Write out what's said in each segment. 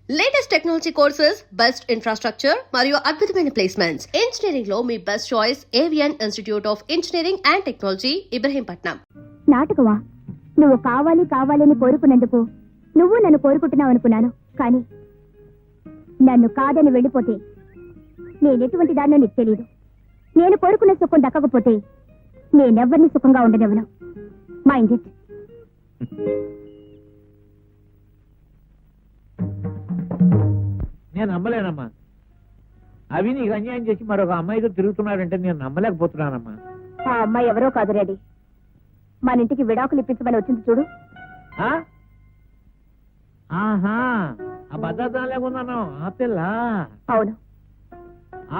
Latest technology courses, best infrastructure మరియు అద్భుతమైన placements. Engineering లో మీ best choice Avion institute of engineering and technology, Ibrahimpatnam. నాటకమా? నువ్వు కావాలి కావాలని కోరుకున్నందుకు నువ్వు నన్ను కోరుకుంటున్నావు అనుకున్నాను. కానీ నన్ను కాదని వెళ్ళిపోతే నేనెటువంటి దాన్నో నీకు తెలియదు. నేను కోరుకున్న సుఖం దక్కకపోతే నేనెవ్వరిని సుఖంగా ఉండనివ్వను. Mind it. నేను నమ్మలేనమ్మా. అవి నీకు అన్యాయం చేసి మరొక అమ్మాయితో తిరుగుతున్నాడంటే నేను నమ్మలేకపోతున్నానమ్మా. ఆ అమ్మాయి ఎవరో కాదు రెడీ. మన ఇంటికి విడాకులు ఇప్పించమని వచ్చింది చూడు. ఆహా, ఆ భద్రత లేకున్నాను ఆ పిల్ల. అవును.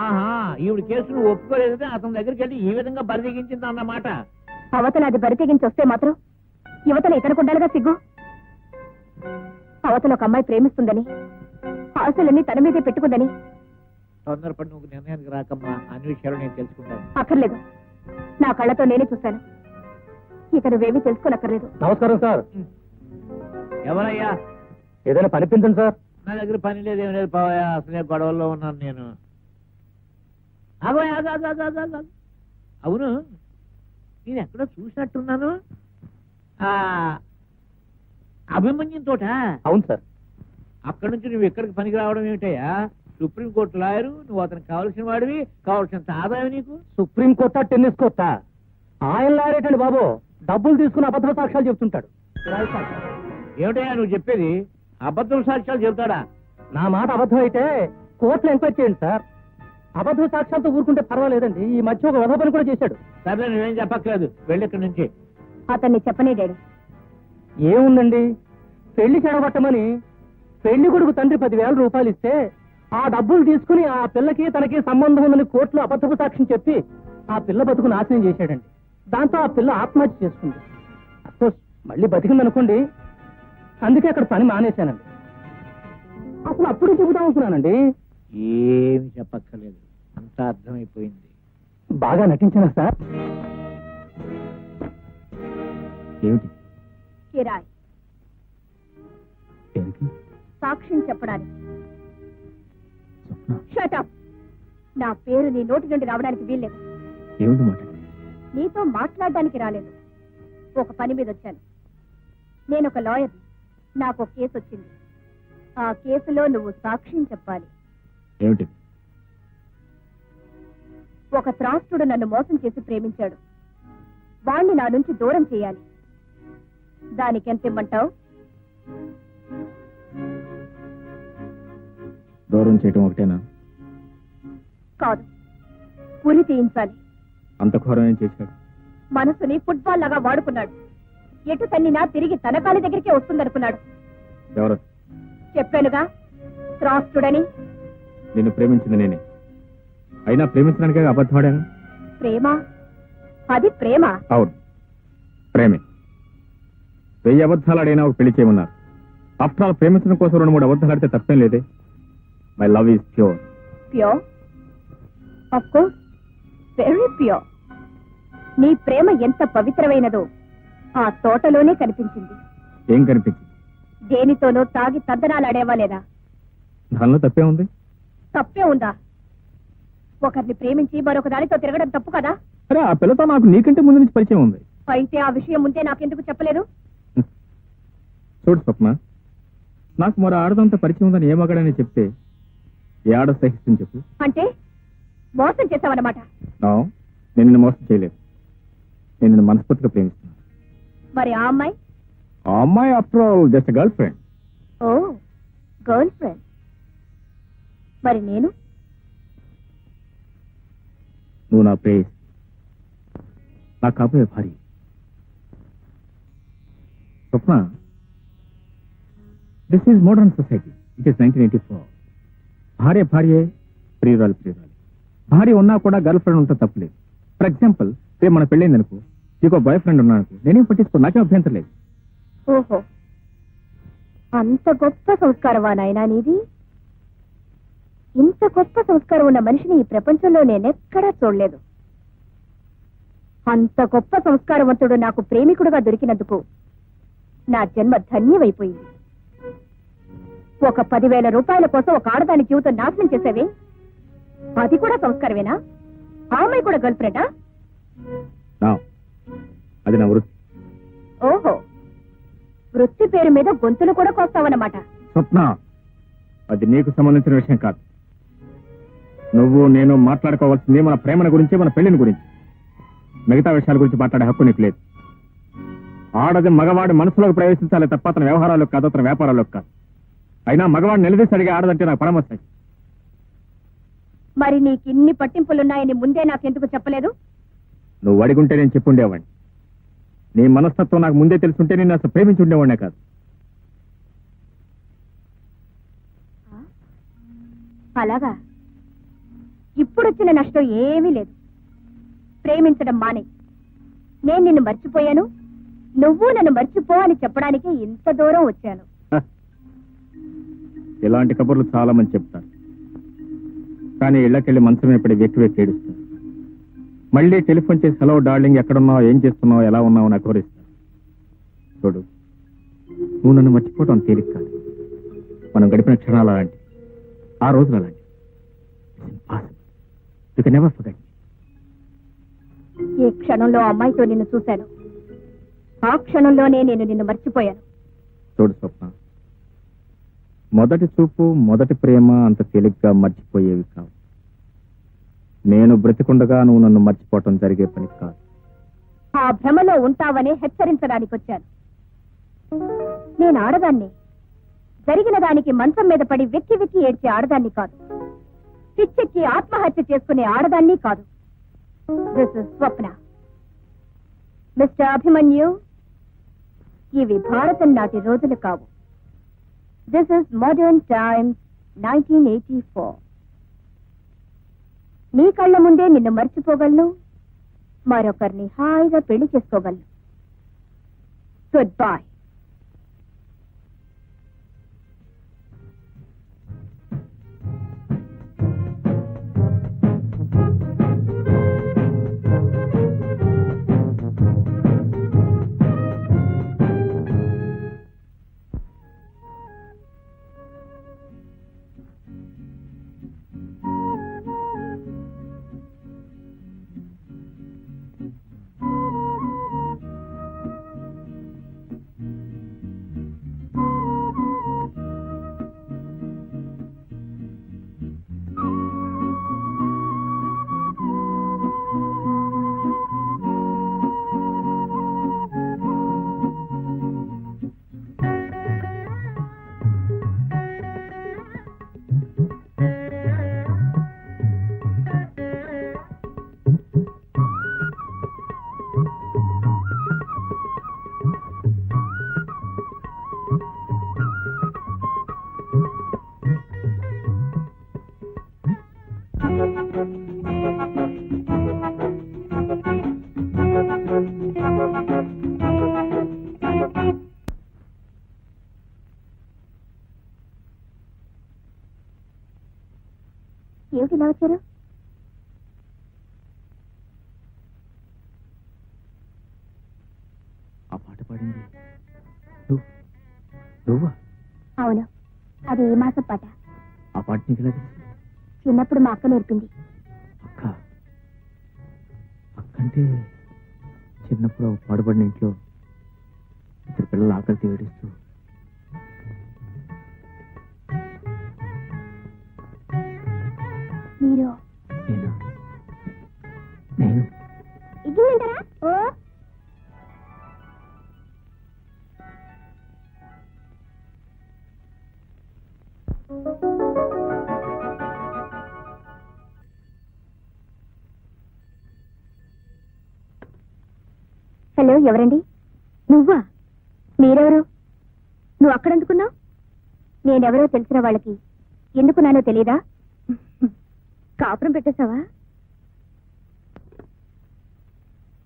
ఆహా, ఈవిడ కేసును ఒప్పుకోలేదంటే అతని దగ్గరికి వెళ్ళి ఈ విధంగా బరిదెగించింది అన్నమాట. అవతల అది బరి తెగించి వస్తే మాత్రం యువతల ఇతనికి ఉండాలిగా సిగ్గు. అవతల ఒక అమ్మాయి ప్రేమిస్తుందని, ఆశలన్నీ తన మీదే పెట్టుకుందని. తొందరపడి నువ్వు నిర్ణయానికి రాకమ్మా. అన్ని విషయాలు నేను తెలుసుకుంటాను. అక్కర్లేదు, నా కళ్ళతో నేనే చూశాను. ఇక నువ్వేమీ తెలుసుకోనక్కర్లేదు. నమస్కారం సార్. ఎవరయ్యా? ఏదైనా పనిపించండి సార్. నా దగ్గర పని లేదు, ఏం లేదు పావయ్యా. అసలే గొడవల్లో ఉన్నాను నేను. ఆగోయ్, అవును, నేను ఎక్కడో చూసినట్టున్నాను. అభిమన్యం తోట. అవును సార్. అక్కడి నుంచి నువ్వు ఎక్కడికి పనికి రావడం ఏమిటయ్యా? సుప్రీంకోర్టు లాయరు, నువ్వు అతనికి కావలసిన వాడివి, కావలసినంత ఆదాయం నీకు. సుప్రీంకోర్టా, టెన్నిస్ కోర్టా? ఆయన లారేటండి బాబు. డబ్బులు తీసుకుని అబద్ధ సాక్ష్యాలు చెప్తుంటాడు. ఏమిటయ్యా నువ్వు చెప్పేది? అబద్ధం సాక్ష్యాలు చెబుతాడా? నా మాట అబద్ధం అయితే కోర్టులో ఎంక్వైరీ చేయండి సార్. అబద్ధ సాక్ష్యాలతో ఊరుకుంటే పర్వాలేదండి. ఈ మధ్య ఒక వధ పని కూడా చేశాడు. సరే, నువ్వేం చెప్పక్కర్లేదు, వెళ్ళి ఇక్కడి నుంచి. అతన్ని చెప్పనే డాడీ. ఏముందండి, పెళ్లి చెడగొట్టమని పెళ్లి కొడుకు తండ్రి 10,000 రూపాయలు ఇస్తే ఆ డబ్బులు తీసుకుని ఆ పిల్లకి తనకి సంబంధం ఉందని కోర్టులో అబద్ధపు సాక్ష్యం చెప్పి ఆ పిల్ల బతుకు నాశనం చేశాడండి. దాంతో ఆ పిల్ల ఆత్మహత్య చేసుకుంది. అఫ్కోర్స్ మళ్ళీ బతికిందనుకోండి, అందుకే అక్కడ పని మానేశానండి. అసలు అప్పుడు చెబుదాం అనుకున్నానండి. ఏమి చెప్పక్కర్లేదు, అంతా అర్థమైపోయింది. బాగా నటించానా సార్? ఏమిటి? కిరాయ్ దేనికి? సాక్ష్యం చెప్పడానికి. Shut up. నా పేరు నీ నోటి నుండి రావడానికి వీల్లేదు. ఏమిటి మాట? నీతో మాట్లాడడానికి రాలేదు, ఒక పని మీద వచ్చాను. నేను ఒక లాయర్. నాకు ఒక కేసు వచ్చింది. ఆ కేసులో నువ్వు సాక్ష్యం చెప్పాలి. ఏమిటి? ఒక త్రాస్తుడు నన్ను మోసం చేసి ప్రేమించాడు. వాణ్ణి నా నుంచి దూరం చేయాలి. దానికి ఎంత ఇమ్మంటావు? దూరం చేయటం ఒకటేనా? కాదు, ఉరి తీయించాలి. అంత ఘోరం ఏం చేశాడు? మనసుని ఫుట్బాల్ లాగా వాడుకున్నాడు. ఎటు తన్నినా తిరిగి తన కాలి దగ్గరికే వస్తుందనుకున్నాడు. ఎవరు? చెప్పానుగా, త్రాస్తుడని. నిన్ను ప్రేమించింది నేనే. అయినా ప్రేమించడానికే అబద్ధమాడాను. ప్రేమ? అది ప్రేమ? అవును, ప్రేమే. 1000 అబద్ధాలు ఆడైనా ఒక పెళ్లి చేయమన్నారు. ఆఫ్టర్ ఆల్ ప్రేమించడం కోసం 2-3 అబద్ధాలు ఆడితే తప్పేం లేదే. My love is pure. Pure? Of course, very pure. నీ ప్రేమ ఎంత పవిత్రమైనదో ఆ తోటలోనే కనిపించింది. ఏం కనిపించింది? దేనితోనో తాగి తద్దనాలాడేవా లేదా? దానిలో తప్పే ఉంది. తప్పే ఉందా? ఒకరిని ప్రేమించి మరొక దానితో తిరగడం తప్పు కదా? అరే, ఆ పిల్లతో నాకు నీకంటే ముందు నుంచి పరిచయం ఉంది. అయితే ఆ విషయం ముందే నాకెందుకు చెప్పలేదు? చూడు స్వప్న, నాకు మరో ఆడదంతా పరిచయం ఉందని ఏ మగాడని చెప్తే ఏ ఆడ సహిస్తుంది చెప్పు? అంటే మోసం చేశావన్నమాట. నేను నిన్ను మోసం చేయలేదు. నేను నిన్ను మనస్ఫూర్తిగా ప్రేమిస్తున్నాను. మరి ఆ అమ్మాయి? ఆ అమ్మాయి after all just girlfriend. Oh, girlfriend. మరి నేను? నువ్వు నా ప్రేయస్, నా కాబోయే భార్య. Swapna, this is modern society. It is 1984. భార్య భార్యే, ప్రియురాలు ప్రియురాలు. భార్య ఉన్నా కూడా గర్ల్ ఫ్రెండ్ ఉంటే తప్పులేదు. ఫర్ ఎగ్జాంపుల్, రేపు మన పెళ్ళైంది అనుకో, నీకు బాయ్ ఫ్రెండ్ ఉన్నానుకో, నేనేం పట్టించుకో, నాకేం అభ్యంతరం లేదు. ఓహో, అంత గొప్ప సంస్కారమా నాయనా నీది? ఇంత గొప్ప సంస్కారం ఉన్న మనిషిని ఈ ప్రపంచంలో నేనెక్కడా చూడలేదు. అంత గొప్ప సంస్కారవంతుడు నాకు ప్రేమికుడుగా దొరికినందుకు నా జన్మ ధన్యమైపోయింది. ఒక 10,000 రూపాయల కోసం ఒక ఆడదాని జీవితం నాశనం చేసేవి, అది కూడా సంస్కారమేనా? ఆ అమ్మాయి కూడా గర్ల్ ఫ్రెండా? అది నా వృత్తి. ఓహో, వృత్తి పేరు మీద గొంతులు కూడా కోస్తావన్నమాట. స్వప్న, అది నీకు సంబంధించిన విషయం కాదు. నువ్వు నేను మాట్లాడుకోవాల్సింది మన ప్రేమల గురించి, మన పెళ్లిని గురించి. మిగతా విషయాల గురించి మాట్లాడే హక్కు నీకు లేదు. ఆడది మగవాడి మనసులోకి ప్రవేశించాలి తప్ప అతని వ్యవహారాలకు కాదు, అతని వ్యాపారాలకు కాదు. అయినా మగవాడు నిలదీసి అడిగే ఆడదంటే నాకు పరమస్తాయి. మరి నీకు ఇన్ని పట్టింపులున్నాయని ముందే నాకెందుకు చెప్పలేదు? నువ్వు అడిగుంటే నేను చెప్పుండేవాడిని. నీ మనస్తత్వం నాకు ముందే తెలుసుంటే నేను అసలు ప్రేమించి ఉండేవాడినే కాదు. అలాగా? ఇప్పుడొచ్చిన నష్టం ఏమీ లేదు. ప్రేమించడం మానే. నేను నిన్ను మర్చిపోయాను, నువ్వు నన్ను మర్చిపో అని చెప్పడానికి ఇంత దూరం వచ్చాను. ఇలాంటి కబుర్లు చాలా మంది చెప్తారు, కానీ ఇళ్ళకెళ్ళి మంచమే పడి వెక్కి ఏడుస్తారు. మళ్ళీ టెలిఫోన్ చేసి హలో డార్లింగ్, ఎక్కడున్నావు, ఏం చేస్తున్నావు, ఎలా ఉన్నావు నాకు కోరిస్తారు. చూడు, నువ్వు నన్ను మర్చిపోవడం తేలిక కాదు. మనం గడిపిన క్షణాలు అలాంటి, ఆ రోజులు అలాంటి. You can never forget. ఏ క్షణంలో అమ్మాయితో నిన్ను చూశాను, ఆ క్షణంలోనే నేను నిన్ను మర్చిపోయాను. చూడు స్వప్న, మొదటి చూపు, మొదటి ప్రేమ అంత తేలిగ్గా మర్చిపోయేవి కావు. నేను బ్రతికుండగా నువ్వు నన్ను మర్చిపోవటం జరిగే పని కాదు. ఆ భ్రమలో ఉంటావని హెచ్చరించడానికి వచ్చాను. నేను ఆడదాన్ని, జరిగిన దానికి మంచం మీద పడి వెక్కి వెక్కి ఏడ్చే ఆడదాన్ని కాదు, పిచ్చెక్కి ఆత్మహత్య చేసుకునే ఆడదాన్ని కాదు. This is Swapna. Mister Abhimanyu, ఇవి భారతం నాటి రోజులు కావు. This is modern times 1984. నీ కళ్ళ ముందే నిన్ను మర్చిపోగలను, మరొకరిని హాయిగా పెళ్లి చేసుకోగలను. Goodbye. ఏమిటి ఇలా వచ్చారు? ఆ పాట పాడింది నువ్వా? అవును, అది ఏ మాసం పాట? ఆ పాట నీకు ఎలా తెలుసు? చిన్నప్పుడు మా అక్క నేర్పింది. అక్క? అక్కంటే చిన్నప్పుడు పాడుపడిన ఇంట్లో ఇద్దరు పిల్లలు ఆకలితో ఏడుస్తూ మీరు నేను ఇడ్లీ తింటారా? ఓ హలో, ఎవరండి? నువ్వా? మీరెవరు? నువ్వు అక్కడెందుకున్నావు? నేనెవరో తెలిసిన వాళ్ళకి ఎందుకున్నానో తెలీదా? కాపురం పెట్టేశావా?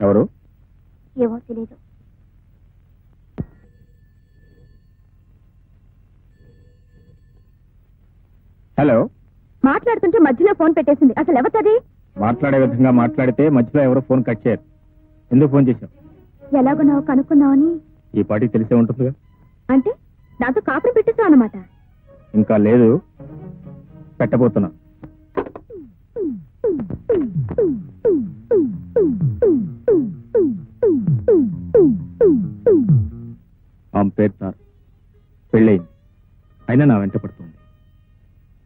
ఎవరు? ఏమో తెలీదు. హలో. మాట్లాడుతుంటే మధ్యలో ఫోన్ పెట్టేసింది. అసలు ఎవరిది? మాట్లాడే విధంగా మాట్లాడితే మధ్యలో ఎవరో ఫోన్ కట్ చేయరు. ఎందుకు ఫోన్ చేశావు? ఎలాగున్నావు కనుక్కున్నావని. ఈ పాటికి తెలిసే ఉంటుందిగా. అంటే నాతో కాపురం పెట్టేశావు అన్నమాట. ఇంకా లేదు, పెట్టబోతున్నా. ఆమె పేరు తారు, పెళ్ళయింది, అయినా నా వెంట పడుతుంది.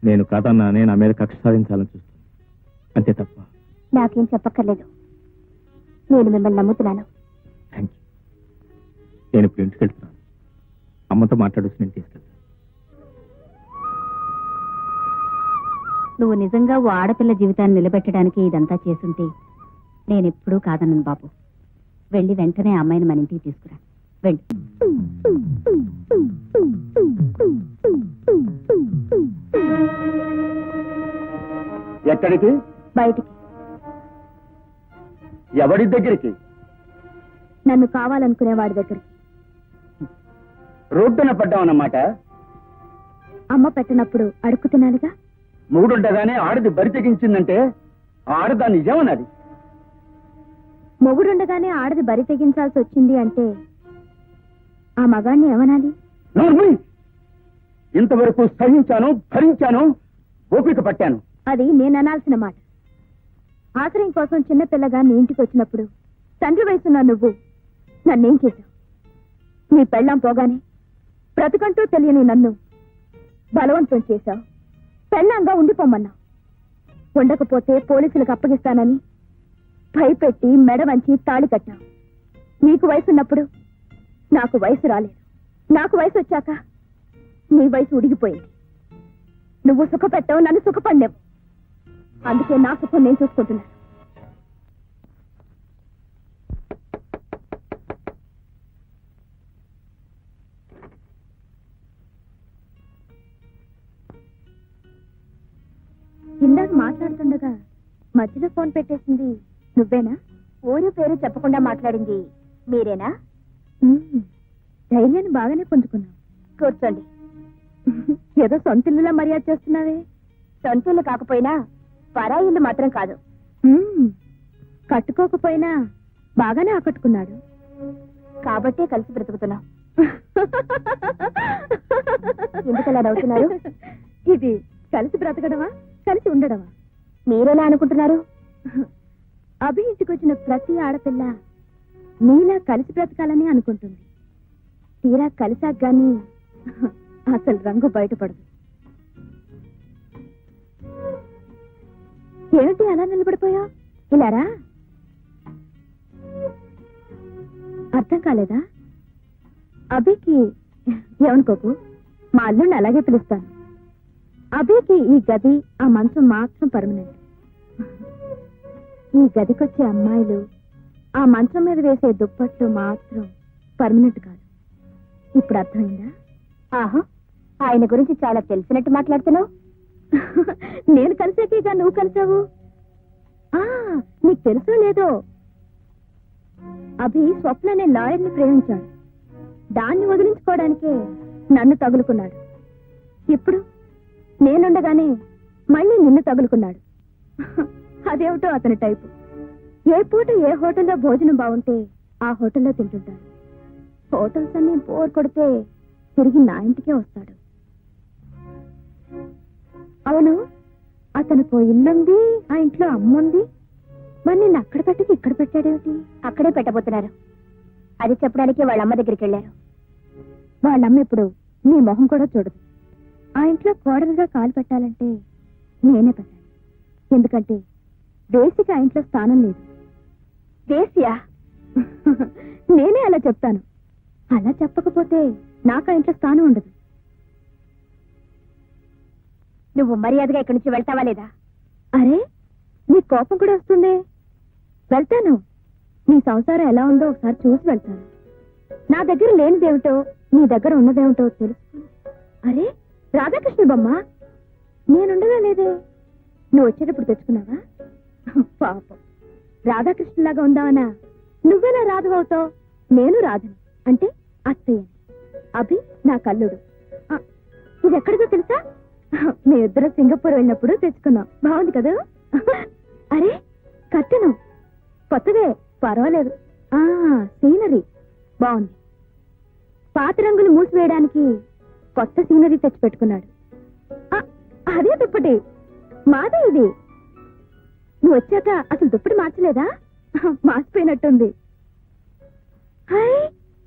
నేను కాదన్నానే నా మీద కక్ష సాధించాలని చూస్తుంది, అంతే తప్ప. నాకేం చెప్పక్కర్లేదు, నేను మిమ్మల్ని నమ్ముతున్నాను. Thank you. నేను ఇప్పుడు ఇంటికి వెళ్తున్నాను. అమ్మతో మాట్లాడొచ్చి నేను తీసుకెళ్తాను. నువ్వు నిజంగా ఓ ఆడపిల్ల జీవితాన్ని నిలబెట్టడానికి ఇదంతా చేసుంటే నేనెప్పుడూ కాదన్నాను బాబు. వెళ్ళి వెంటనే ఆ అమ్మాయిని మన ఇంటికి తీసుకురా. వెళ్ళి. ఎక్కడికి? బయటికి. ఎవరి దగ్గరికి? నన్ను కావాలనుకునే వాడి దగ్గరికి. రోడ్డున పడ్డామన్నమాట. అమ్మ పెట్టినప్పుడు అడుక్కు తినాలిగా. మూడుండగానే ఆడది బరి తెగించిందంటే ఆడదా నిజమన్నది. మొగుడుండగానే ఆడది బరి తెగించాల్సి వచ్చింది అంటే ఆ మగాణ్ణి ఏమనాలి? నోర్మూయ్! ఇంతవరకు సహించాను, భరించాను, ఓపిక పట్టాను. అది నేను అనాల్సిన మాట. ఆశ్రయం కోసం చిన్నపిల్లగా నీ ఇంటికి వచ్చినప్పుడు తండ్రి వయసున్న నువ్వు నన్నేం చేశావు? నీ పెళ్ళాం పోగానే బ్రతుకంటూ తెలియని నన్ను బలవంతం చేశావు. పెళ్ళాంగా ఉండిపోమన్నావు. ఉండకపోతే పోలీసులకు అప్పగిస్తానని భయపెట్టి మెడ వంచి తాళి కట్టావు. నీకు వయసున్నప్పుడు నాకు వయసు రాలేదు. నాకు వయసు వచ్చాక నీ వయసు ఉడిగిపోయింది. నువ్వు సుఖపెట్టావు, నన్ను సుఖపడినావు. అందుకే నా సుఖం నేను చూసుకుంటున్నాను. ఇందాక మాట్లాడుతుండగా మధ్యలో ఫోన్ పెట్టేసింది నువ్వేనా? ఊరు పేరు చెప్పకుండా మాట్లాడింది మీరేనా? ధైర్యాన్ని బాగానే పుంజుకున్నావు. కూర్చోండి. ఏదో సొంతిల్లులా మర్యాద చేస్తున్నావే. సొంతిల్లు కాకపోయినా పరాయిల్లు మాత్రం కాదు. కట్టుకోకపోయినా బాగానే ఆకట్టుకున్నాడు కాబట్టే కలిసి బ్రతుకుతున్నాం. ఎందుకలా నవ్వుతున్నారు? ఇది కలిసి బ్రతకడమా, కలిసి ఉండడమా? మీరెలా అనుకుంటున్నారు? అభి ఇంటికి వచ్చిన ప్రతి ఆడపిల్ల నీలా కలిసి బ్రతకాలని అనుకుంటుంది. తీరా కలిసాక గాని అసలు రంగు బయటపడదు. ఏమిటి అలా నిలబడిపోయా? ఇలారా? అర్థం కాలేదా? అభికి ఏమనుకోకు, మా అల్లుండి అలాగే పిలుస్తాను. అభికి ఈ గది, ఆ మంచం మాత్రం పర్మనెంట్. ఈ గదికొచ్చే అమ్మాయిలు, ఆ మంచం మీద వేసే దుప్పట్లు మాత్రం పర్మనెంట్ కాదు. ఇప్పుడు అర్థమైందా? ఆహా, ఆయన గురించి చాలా తెలిసినట్టు మాట్లాడుతున్నావు. నేను కలిసాకేగా నువ్వు కలిసావు. నీకు తెలుసో లేదో, అభి స్వప్న అనే లాయర్ని ప్రేమించాడు. దాన్ని వదిలించుకోవడానికే నన్ను తగులుకున్నాడు. ఇప్పుడు నేనుండగానే మళ్ళీ నిన్ను తగులుకున్నాడు. అదేమిటో అతని టైపు. ఏ పూట ఏ హోటల్లో భోజనం బాగుంటే ఆ హోటల్లో తింటుంటాడు. హోటల్స్ అన్ని బోర్ కొడితే తిరిగి నా ఇంటికే వస్తాడు. అవును, అతనికి ఇల్లుంది, ఆ ఇంట్లో అమ్ముంది. మరి నిన్ను అక్కడ పెట్టి ఇక్కడ పెట్టాడేమిటి? అక్కడే పెట్టబోతున్నారు. అది చెప్పడానికి వాళ్ళ అమ్మ దగ్గరికి వెళ్ళారు. వాళ్ళమ్మ ఇప్పుడు నీ మొహం కూడా చూడదు. ఆ ఇంట్లో కోడలుగా కాలు పెట్టాలంటే నేనే పెట్టాను. ఎందుకంటే వేసికి ఆ ఇంట్లో స్థానం లేదు. వేసియా? నేనే అలా చెప్తాను. అలా చెప్పకపోతే నాకు ఆ ఇంట్లో స్థానం ఉండదు. నువ్వు మర్యాదగా ఇక్కడి నుంచి వెళ్తావా లేదా? అరే, నీ కోపం కూడా వస్తుంది. వెళ్తాను. నీ సంసారం ఎలా ఉందో ఒకసారి చూసి వెళ్తాను. నా దగ్గర లేనిదేమిటో నీ దగ్గర ఉన్నదేమిటో తెలుసు. అరే రాధాకృష్ణ బొమ్మ, నేనుండగా లేదే. నువ్వు వచ్చేటప్పుడు తెచ్చుకున్నావా? పాపం, రాధాకృష్ణలాగా ఉందావనా? నువ్వెలా రాధవవుతావు? నేను రాధని అంటే అత్తయ్య. అభి నా కల్లుడు. ఇది ఎక్కడిదో తెలుసా? మీ ఇద్దరు సింగపూర్ వెళ్ళినప్పుడు తెచ్చుకున్నాం. బాగుంది కదా? అరే కట్టెను కొత్తదే, పర్వాలేదు. సీనరీ బాగుంది. పాత రంగులు మూసివేయడానికి కొత్త సీనరీ తెచ్చి పెట్టుకున్నాడు. అదే దుప్పటి, మాదే ఇది. నువ్వు వచ్చాక అసలు దుప్పటి మార్చలేదా? మార్చిపోయినట్టుంది.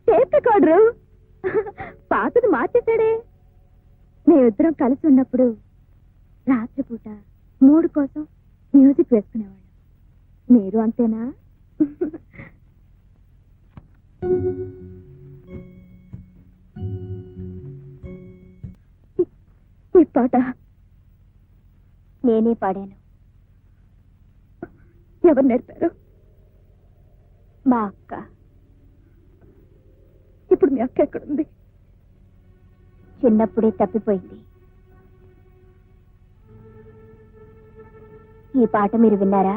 టేప్ రికార్డరు పాతది మార్చేశాడే. మేమిద్దరం కలిసి ఉన్నప్పుడు రాత్రిపూట మూడు కోసం మ్యూజిక్ వేసుకునేవాళ్ళం. మీరు అంతేనా? ఈ పాట నేనే పాడాను. ఎవరు నేర్పారు? మా అక్క. ఇప్పుడు మీ అక్క ఎక్కడుంది? చిన్నప్పుడే తప్పిపోయింది. ఈ పాట మీరు విన్నారా?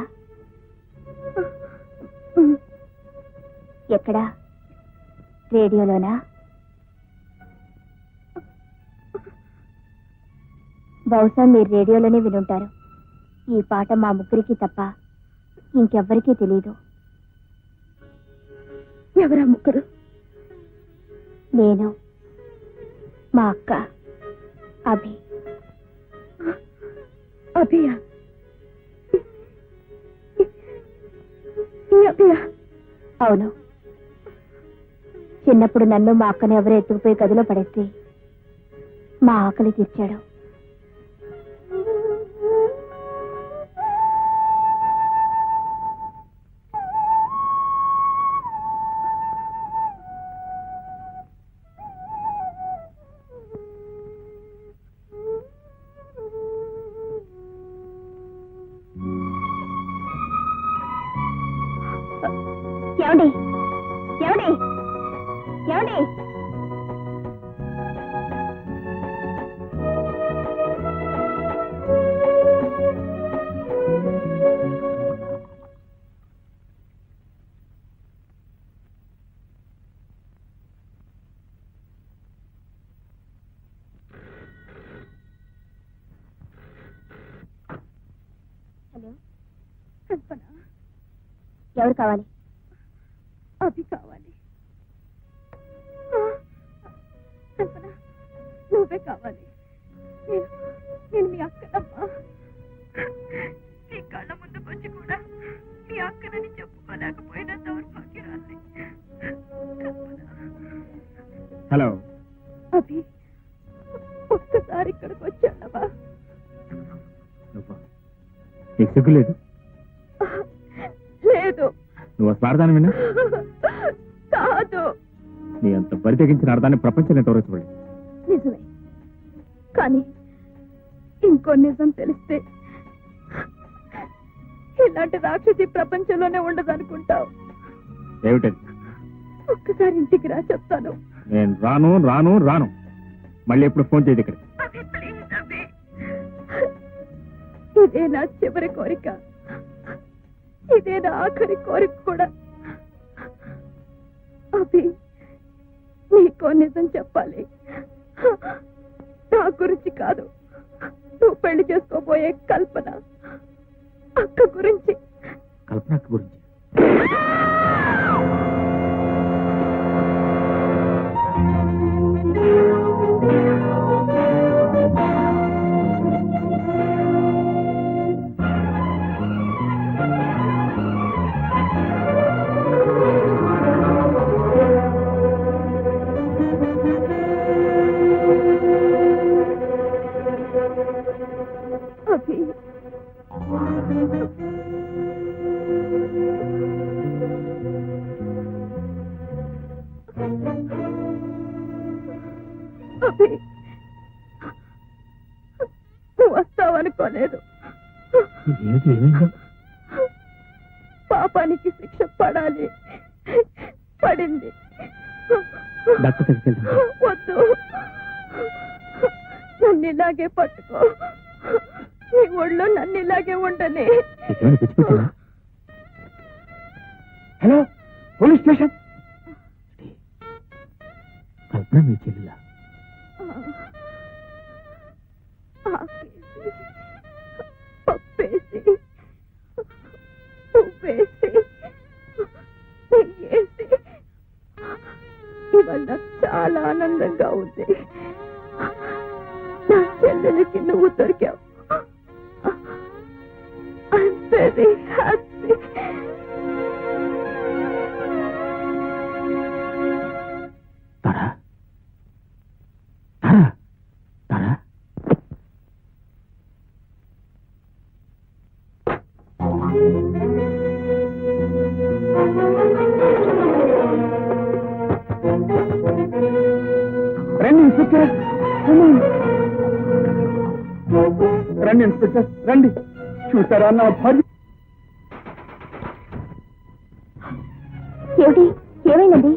ఎక్కడా? రేడియోలోనా? బహుశా మీరు రేడియోలోనే వినుంటారు. ఈ పాట మా ముగ్గురికి తప్ప ఇంకెవ్వరికీ తెలీదు. ఎవరా ముగ్గురు? నేను, మా అక్క, అభి. అభియా? అవును. చిన్నప్పుడు నన్ను మా అక్కని ఎవరో ఎత్తుకుపోయి గదిలో పడేసి మా ఆకలి తీర్చాడు. ఏమండి? ఏమండి? ఏమండి? హలో, కల్పన. ఎవరు కావాలి? అభి కావాలి. కల్పన, నువ్వే కావాలి. నేను మీ అక్కనమ్మా. నీ కళ్ళ ముందుకు వచ్చి కూడా మీ అక్కనని చెప్పుకోలేకపోయినా దౌర్భాగ్యరాలి. హలో అభి, ఒక్కసారి ఇక్కడికి వచ్చాడవా? నీకు సిగ్గులేదు? లేదు. నువ్వు స్వార్థాన్ని విన్నా? కాదు. నీ అంత బరి తెగించిన అర్థాన్ని ప్రపంచంలో తోరచబడి. నిజమే, కానీ ఇంకో నిజం తెలిస్తే ఇలాంటి రాక్షసి ప్రపంచంలోనే ఉండదనుకుంటావు. ఏమిటది? ఒక్కసారి ఇంటికి రా, చెప్తాను. నేను రాను రాను రాను. మళ్ళీ ఎప్పుడు ఫోన్ చేయదు ఇక్కడ. ఇదే నా చివరి కోరిక, ఇదే నా ఆఖరి కోరిక కూడా. అభి, నీకో నిజం చెప్పాలి. నా గురించి కాదు, నువ్వు పెళ్లి చేసుకోబోయే కల్పన అక్క గురించి. కల్పన అక్క గురించి? అభి, అభి, నువ్వు వస్తావనుకోలేదు. పాపానికి శిక్ష పడాలి, పడింది. వద్దు, నన్ను ఇలాగే పట్టుకో. నీ ఒళ్ళో నన్ను ఇలాగే ఉండని. Hello, police station. కల్పన మీ చెల్లిలా? పప్పేసి, ఉప్పేసి, నెయ్యేసి, ఇవాళ నాకు చాలా ఆనందంగా ఉంది. నా చెల్లెలకి నువ్వు దొరికావు. రండి ఇన్స్పెక్టర్, రండి ఇన్స్పెక్టర్, రండి. చూసారా నా భార్య? ఏమిటి, ఏమైందండి?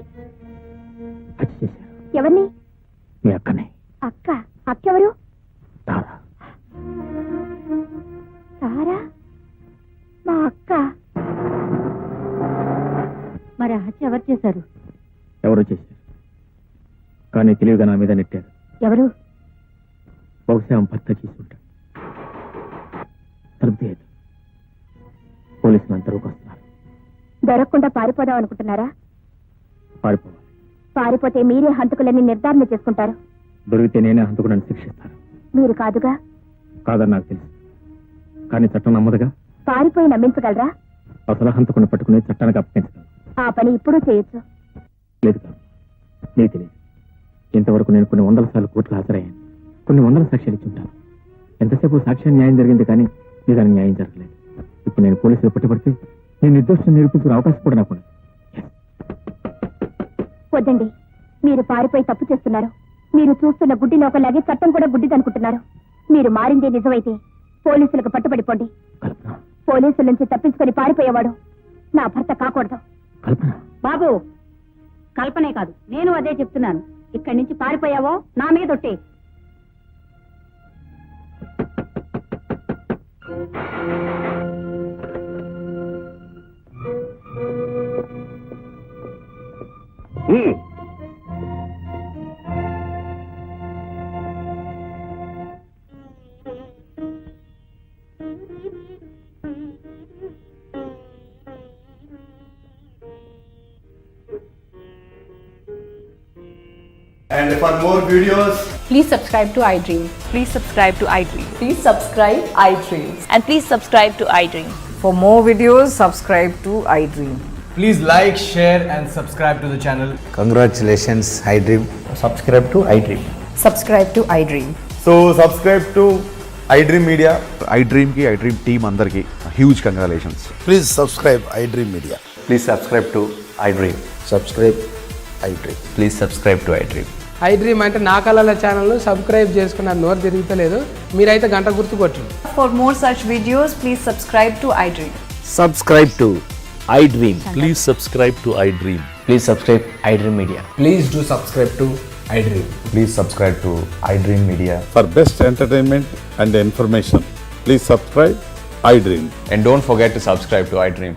హత్య చేశారు ఎవరిని? మీ అక్కనే, అక్క? అక్కెవరు? తారా. సారా? మా అక్క? మరి ఆ హత్య ఎవరు చేశారు? ఎవరో చేశారు, కానీ తెలివిగా నా మీద నెట్టారు. ఎవరు? బహుశా ఆమె భర్త చేసి ఉంటాడు. తలుపు తీయదు. పోలీసులు అంతలోకి వస్తున్నారు. దొరకకుండా పారిపోదాం అనుకుంటున్నారా? పారిపోవాలి. పారిపోతే మీరే హంతకులని నిర్ధారణ చేసుకుంటారు. దొరికితే నేనే హంతకుడని శిక్షిస్తాను. మీరు కాదుగా? కాదని నాకు తెలుసు, కానీ చట్టం నమ్మదుగా. పారిపోయి నమ్మించగలరా? అసలు హంతకుని పట్టుకుని చట్టానికి అప్పగించగలను. ఆ పని ఇప్పుడు చేయొచ్చు. లేదు కాదు, నీకు తెలియదు. ఇంతవరకు నేను కొన్ని వందల సార్లు కోర్టుకు హాజరయ్యాను. కొన్ని వందల సాక్ష్యాలు ఇచ్చుంటాను. ఎంతసేపు సాక్ష్యం న్యాయం జరిగింది, కానీ నిజానికి న్యాయం జరగలేదు. ఇప్పుడు నేను పోలీసులు పట్టుబడితే నేను నిర్దోషం నిరూపించుకునే అవకాశం కూడా నాకు ఉండదు. వద్దండి, మీరు పారిపోయి తప్పు చేస్తున్నారు. మీరు చూస్తున్న గుడ్డి లోకలాగే చట్టం కూడా గుడ్డిదనుకుంటున్నారు. మీరు మారిందే నిజమైతే పోలీసులకు పట్టుబడిపోండి. కల్పన, పోలీసుల నుంచి తప్పించుకొని పారిపోయేవాడు నా భర్త కాకూడదు. కల్పన. బాబు, కల్పనే కాదు, నేను అదే చెప్తున్నాను. ఇక్కడి నుంచి పారిపోయావో నా మీద ఒట్టే. And for more videos, Please subscribe to iDream. Please subscribe to iDream. Please subscribe iDream. And please subscribe to iDream. For more videos, subscribe to iDream. please like, share, and subscribe to the channel. Congratulations, iDream. Subscribe to iDream. Subscribe to iDream. So subscribe to iDream Media. iDream ki iDream team andarki huge congratulations. Please subscribe iDream Media. Please subscribe to iDream. Subscribe iDream. Please subscribe to iDream. iDream అంటే నా కళల channel subscribe చేసుకున్న నోరు తిరుగుతలేదు. మీరైతే గంట గుర్తు కొట్టండి. For more such videos, please subscribe to iDream. Subscribe to iDream. Please subscribe to iDream. Please subscribe iDream Media. Please do subscribe to iDream. Please subscribe to iDream Media. For best entertainment and information, please subscribe iDream. And don't forget to subscribe to iDream.